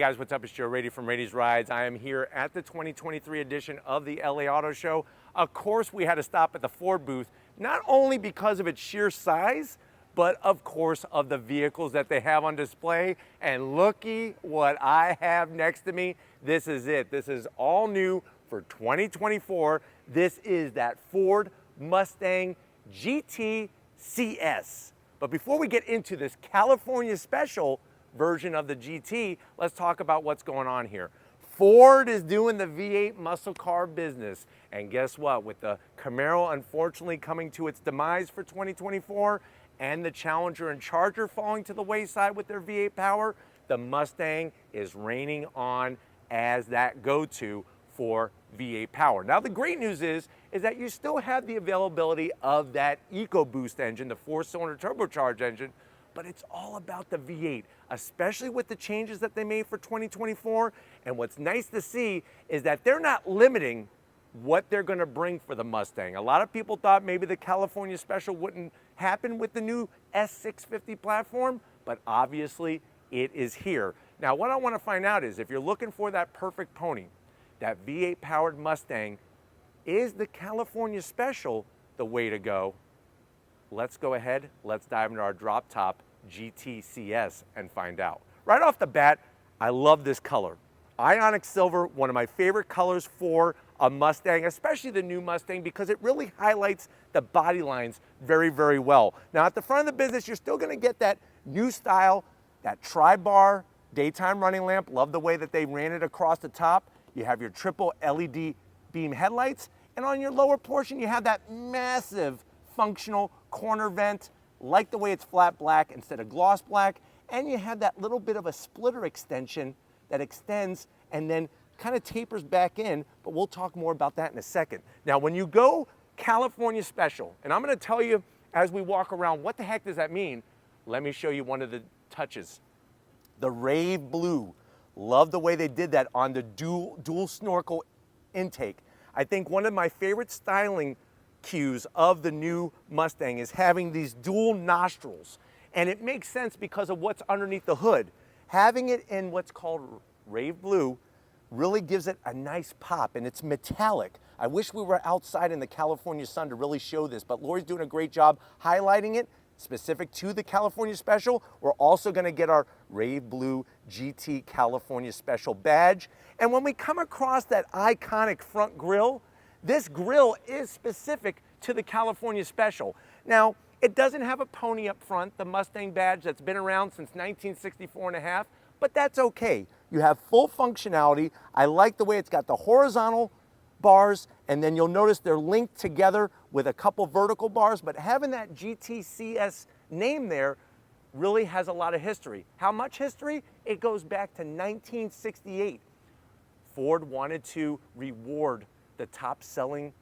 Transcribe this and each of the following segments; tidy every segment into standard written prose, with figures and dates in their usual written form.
guys, what's up? It's Joe Raiti from Raiti's Rides. I am here at the 2023 edition of the LA Auto Show. Of course, we had to stop at the Ford booth, not only because of its sheer size, but of course of the vehicles that they have on display. And looky what I have next to me. This is it. This is all new for 2024. This is that Ford Mustang GT CS. But before we get into this California special version of the GT, let's talk about what's going on here. Ford is doing the V8 muscle car business. And guess what? With the Camaro unfortunately coming to its demise for 2024 and the Challenger and Charger falling to the wayside with their V8 power, the Mustang is reigning on as that go-to for V8 power. Now the great news is that you still have the availability of that EcoBoost engine, the 4-cylinder turbocharged engine, but it's all about the V8, especially with the changes that they made for 2024. And what's nice to see is that they're not limiting what they're gonna bring for the Mustang. A lot of people thought maybe the California special wouldn't happen with the new S650 platform, but obviously it is here. Now what I wanna find out is if you're looking for that perfect pony, that V8 powered Mustang, is the California special the way to go? Let's go ahead, let's dive into our drop top GTCS and find out. Right off the bat, I love this color. Ionic silver, one of my favorite colors for a Mustang, especially the new Mustang, because it really highlights the body lines very, very well. Now at the front of the business, you're still gonna get that new style, that tri-bar daytime running lamp. Love the way that they ran it across the top. You have your triple LED beam headlights, and on your lower portion, you have that massive functional corner vent. Like the way it's flat black instead of gloss black, and you have that little bit of a splitter extension that extends and then kind of tapers back in, but we'll talk more about that in a second. Now, when you go California special, and I'm gonna tell you as we walk around, what the heck does that mean? Let me show you one of the touches. The rave blue. Love the way they did that on the dual snorkel intake. I think one of my favorite styling cues of the new Mustang is having these dual nostrils. And it makes sense because of what's underneath the hood. Having it in what's called rave blue really gives it a nice pop, and it's metallic. I wish we were outside in the California sun to really show this, but Lori's doing a great job highlighting it specific to the California special. We're also gonna get our rave blue GT California special badge. And when we come across that iconic front grille, this grille is specific to the California special. Now, it doesn't have a pony up front, the Mustang badge that's been around since 1964 and a half, but that's okay. You have full functionality. I like the way it's got the horizontal bars, and then you'll notice they're linked together with a couple vertical bars, but having that GTCS name there really has a lot of history. How much history? It goes back to 1968. Ford wanted to reward the top selling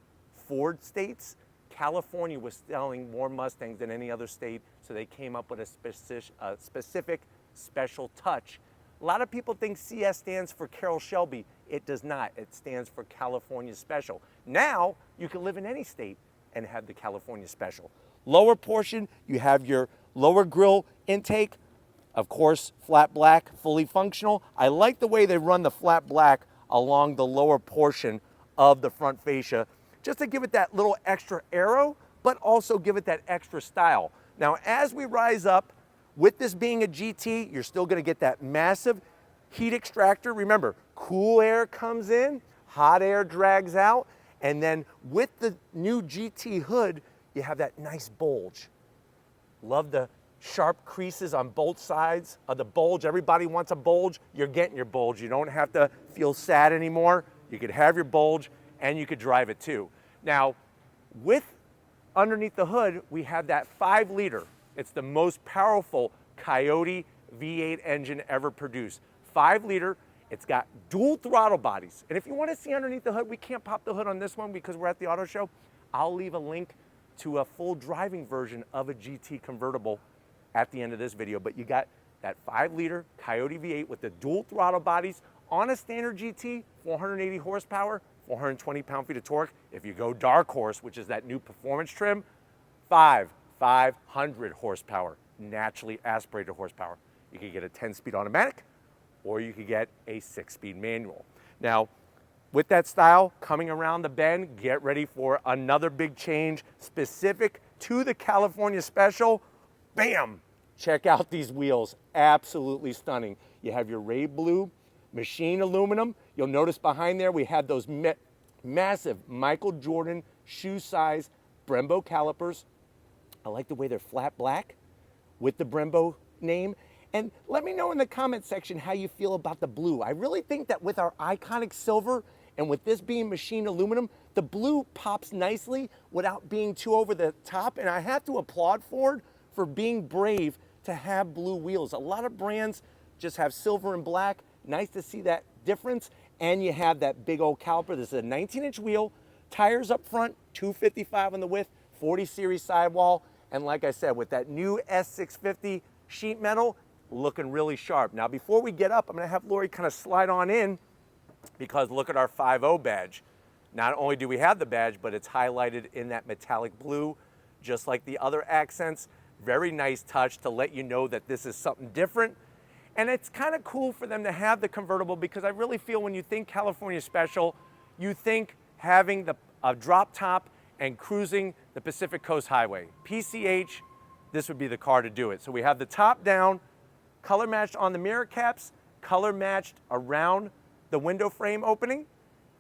Ford states. California was selling more Mustangs than any other state, so they came up with a specific special touch. A lot of people think CS stands for Carroll Shelby. It does not. It stands for California Special. Now, you can live in any state and have the California Special. Lower portion, you have your lower grille intake. Of course, flat black, fully functional. I like the way they run the flat black along the lower portion of the front fascia, just to give it that little extra aero, but also give it that extra style. Now, as we rise up, with this being a GT, you're still gonna get that massive heat extractor. Remember, cool air comes in, hot air drags out, and then with the new GT hood, you have that nice bulge. Love the sharp creases on both sides of the bulge. Everybody wants a bulge. You're getting your bulge. You don't have to feel sad anymore. You could have your bulge and you could drive it too. Now, with underneath the hood, we have that 5-liter. It's the most powerful Coyote V8 engine ever produced. 5-liter, it's got dual throttle bodies. And if you want to see underneath the hood, we can't pop the hood on this one because we're at the auto show. I'll leave a link to a full driving version of a GT convertible at the end of this video. But you got that 5-liter Coyote V8 with the dual throttle bodies on a standard GT, 480 horsepower, 420 pound-feet of torque. If you go Dark Horse, which is that new performance trim, 500 horsepower, naturally aspirated horsepower. You can get a 10-speed automatic or you could get a 6-speed manual. Now, with that style coming around the bend, get ready for another big change specific to the California Special. Bam! Check out these wheels, absolutely stunning. You have your Ray Blue machine aluminum. You'll notice behind there we have those massive Michael Jordan shoe size Brembo calipers. I like the way they're flat black with the Brembo name. And let me know in the comment section how you feel about the blue. I really think that with our iconic silver and with this being machine aluminum, the blue pops nicely without being too over the top. And I have to applaud Ford for being brave to have blue wheels. A lot of brands just have silver and black. Nice to see that difference. And you have that big old caliper. This is a 19-inch wheel, tires up front, 255 on the width, 40 series sidewall. And like I said, with that new S650 sheet metal, looking really sharp. Now, before we get up, I'm gonna have Lori kind of slide on in because look at our 5.0 badge. Not only do we have the badge, but it's highlighted in that metallic blue, just like the other accents. Very nice touch to let you know that this is something different. And it's kind of cool for them to have the convertible because I really feel when you think California Special, you think having a drop top and cruising the Pacific Coast Highway. PCH, this would be the car to do it. So we have the top down, color matched on the mirror caps, color matched around the window frame opening.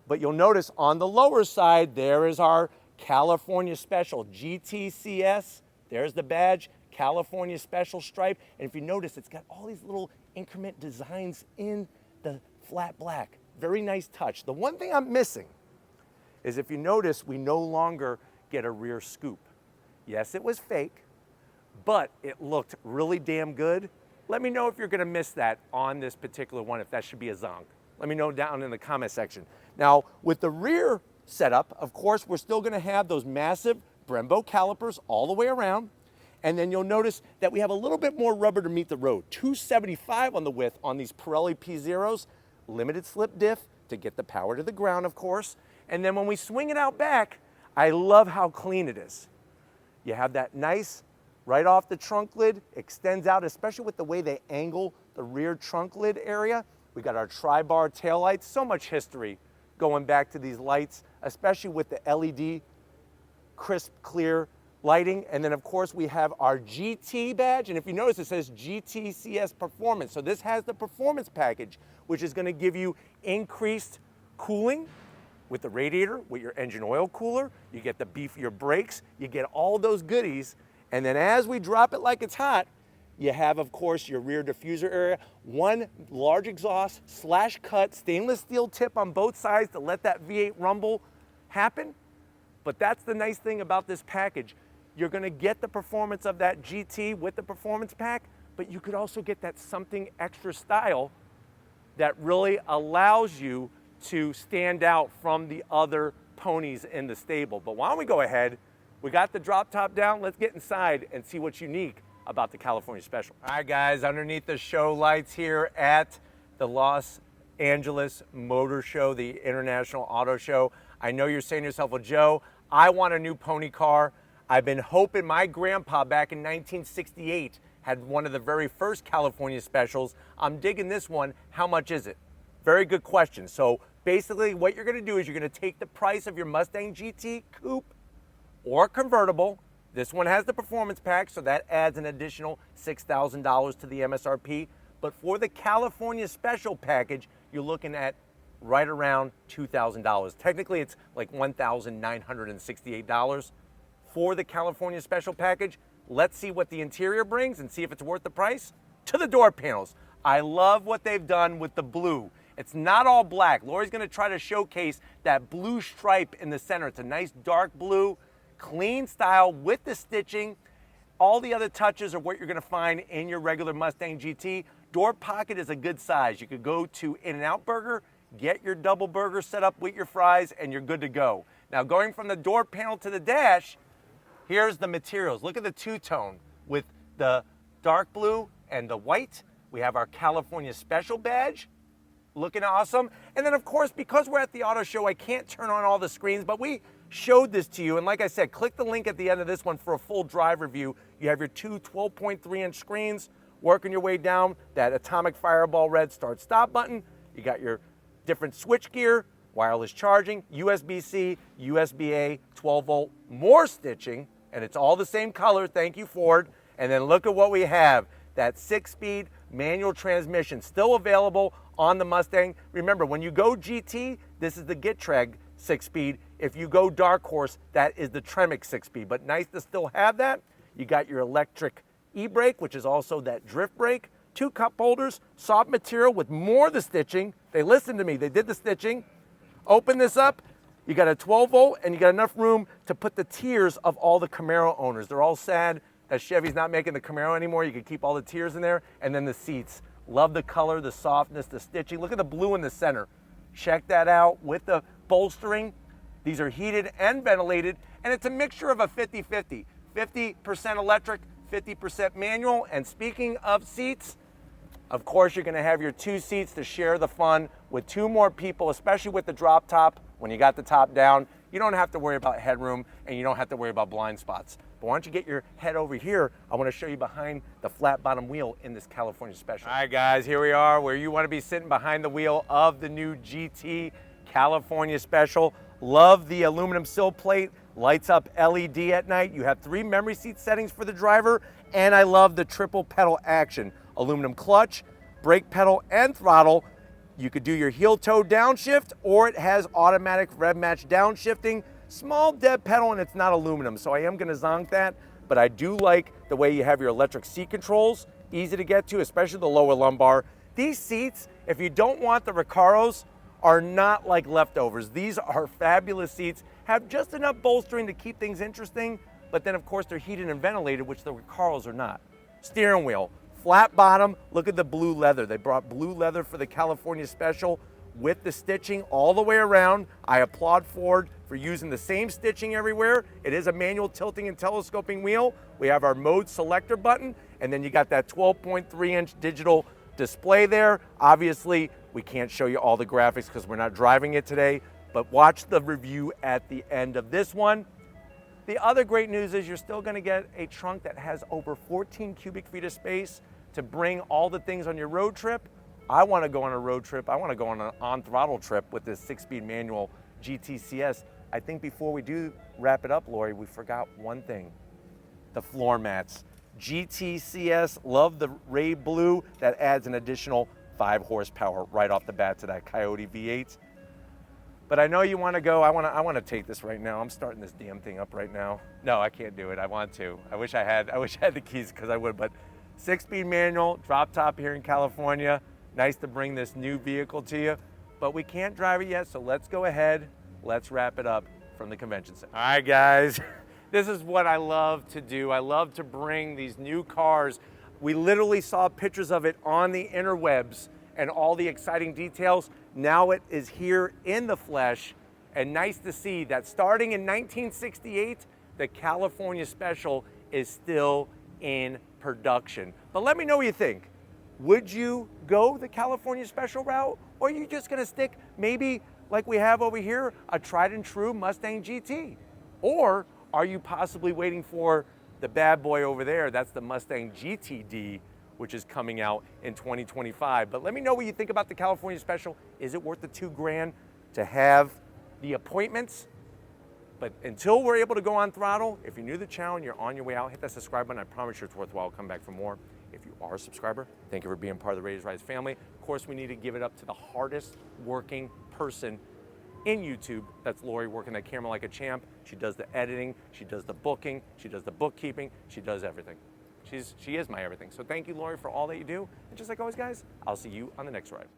But you'll notice on the lower side, there is our California Special GTCS. There's the badge, California Special stripe. And if you notice, it's got all these little increment designs in the flat black. Very nice touch. The one thing I'm missing is if you notice, we no longer get a rear scoop. Yes, it was fake, but it looked really damn good. Let me know if you're gonna miss that on this particular one, if that should be a zonk. Let me know down in the comment section. Now, with the rear setup, of course, we're still gonna have those massive Brembo calipers all the way around. And then you'll notice that we have a little bit more rubber to meet the road. 275 on the width on these Pirelli P0s, limited slip diff to get the power to the ground, of course. And then when we swing it out back, I love how clean it is. You have that nice, right off the trunk lid, extends out, especially with the way they angle the rear trunk lid area. We got our tri-bar taillights, so much history going back to these lights, especially with the LED crisp, clear lighting. And then of course we have our GT badge. And if you notice, it says GTCS Performance. So this has the performance package, which is gonna give you increased cooling with the radiator, with your engine oil cooler. You get the beefier brakes, you get all those goodies. And then as we drop it like it's hot, you have, of course, your rear diffuser area, one large exhaust slash cut stainless steel tip on both sides to let that V8 rumble happen. But that's the nice thing about this package. You're gonna get the performance of that GT with the performance pack, but you could also get that something extra style that really allows you to stand out from the other ponies in the stable. But why don't we go ahead, we got the drop top down, let's get inside and see what's unique about the California Special. All right guys, underneath the show lights here at the Los Angeles Motor Show, the International Auto Show. I know you're saying to yourself, well Joe, I want a new pony car. I've been hoping my grandpa back in 1968 had one of the very first California Specials. I'm digging this one, how much is it? Very good question. So basically what you're gonna do is you're gonna take the price of your Mustang GT Coupe or convertible. This one has the performance pack, so that adds an additional $6,000 to the MSRP. But for the California Special package, you're looking at right around $2,000. Technically, it's like $1,968 for the California Special package. Let's see what the interior brings and see if it's worth the price. To the door panels. I love what they've done with the blue. It's not all black. Lori's gonna try to showcase that blue stripe in the center. It's a nice dark blue, clean style with the stitching. All the other touches are what you're gonna find in your regular Mustang GT. Door pocket is a good size. You could go to In-N-Out Burger, get your double burger set up with your fries, and you're good to go. Now going from the door panel to the dash, here's the materials. Look at the two-tone with the dark blue and the white. We have our California Special badge, looking awesome. And then of course, because we're at the auto show, I can't turn on all the screens, but we showed this to you. And like I said, click the link at the end of this one for a full drive review. You have your two 12.3-inch screens, Working your way down, that atomic fireball red start-stop button. You got your different switch gear, wireless charging, USB-C, USB-A, 12-volt, more stitching, and it's all the same color, thank you Ford. And then look at what we have, that 6-speed manual transmission, still available on the Mustang. Remember, when you go GT, this is the Getrag 6-speed. If you go Dark Horse, that is the Tremec 6-speed, but nice to still have that. You got your electric e-brake, which is also that drift brake, 2 cup holders, soft material with more of the stitching. They listened to me, they did the stitching. Open this up, you got a 12 volt and you got enough room to put the tiers of all the Camaro owners. They're all sad that Chevy's not making the Camaro anymore. You can keep all the tiers in there, and then the seats. Love the color, the softness, the stitching. Look at the blue in the center. Check that out with the bolstering. These are heated and ventilated, and it's a mixture of a 50-50. 50% electric, 50% manual. And speaking of seats, of course, you're gonna have your 2 seats to share the fun with 2 more people, especially with the drop top. When you got the top down, you don't have to worry about headroom and you don't have to worry about blind spots. But why don't you get your head over here? I wanna show you behind the flat bottom wheel in this California Special. All right guys, here we are where you wanna be sitting behind the wheel of the new GT California Special. Love the aluminum sill plate, lights up LED at night. You have 3 memory seat settings for the driver, and I love the triple pedal action. Aluminum clutch, brake pedal, and throttle. You could do your heel toe downshift, or it has automatic rev match downshifting. Small dead pedal, and it's not aluminum, so I am gonna zonk that, but I do like the way you have your electric seat controls, easy to get to, especially the lower lumbar. These seats, if you don't want the Recaros, are not like leftovers. These are fabulous seats, have just enough bolstering to keep things interesting, but then of course they're heated and ventilated, which the Recaros are not. Steering wheel, flat bottom, look at the blue leather. They brought blue leather for the California Special with the stitching all the way around. I applaud Ford for using the same stitching everywhere. It is a manual tilting and telescoping wheel. We have our mode selector button, and then you got that 12.3-inch digital display there. Obviously, we can't show you all the graphics because we're not driving it today, but watch the review at the end of this one. The other great news is you're still gonna get a trunk that has over 14 cubic feet of space to bring all the things on your road trip. I wanna go on a road trip. I wanna go on an on-throttle trip with this 6-speed manual GTCS. I think before we do wrap it up, Lori, we forgot one thing, the floor mats. GTCS, love the Ray Blue. That adds an additional 5 horsepower right off the bat to that Coyote V8. But I know you want to go. I want to take this right now. I'm starting this damn thing up right now. No, I can't do it. I want to. I wish I had the keys because I would. But 6-speed manual, drop top here in California. Nice to bring this new vehicle to you. But we can't drive it yet, so let's go ahead. Let's wrap it up from the convention center. All right, guys. This is what I love to do. I love to bring these new cars. We literally saw pictures of it on the interwebs and all the exciting details. Now it is here in the flesh, and nice to see that starting in 1968, the California Special is still in production. But let me know what you think. Would you go the California Special route, or are you just gonna stick maybe like we have over here, a tried and true Mustang GT? Or are you possibly waiting for the bad boy over there? That's the Mustang GTD, which is coming out in 2025. But let me know what you think about the California Special. Is it worth the $2,000 to have the appointments? But until we're able to go on throttle, if you're new to the channel and you're on your way out, hit that subscribe button. I promise you it's worthwhile. I'll come back for more. If you are a subscriber, thank you for being part of the Raiti's Rides family. Of course, we need to give it up to the hardest working person in YouTube. That's Lori, working that camera like a champ. She does the editing, she does the booking, she does the bookkeeping, she does everything. She is my everything. So thank you, Lori, for all that you do. And just like always, guys, I'll see you on the next ride.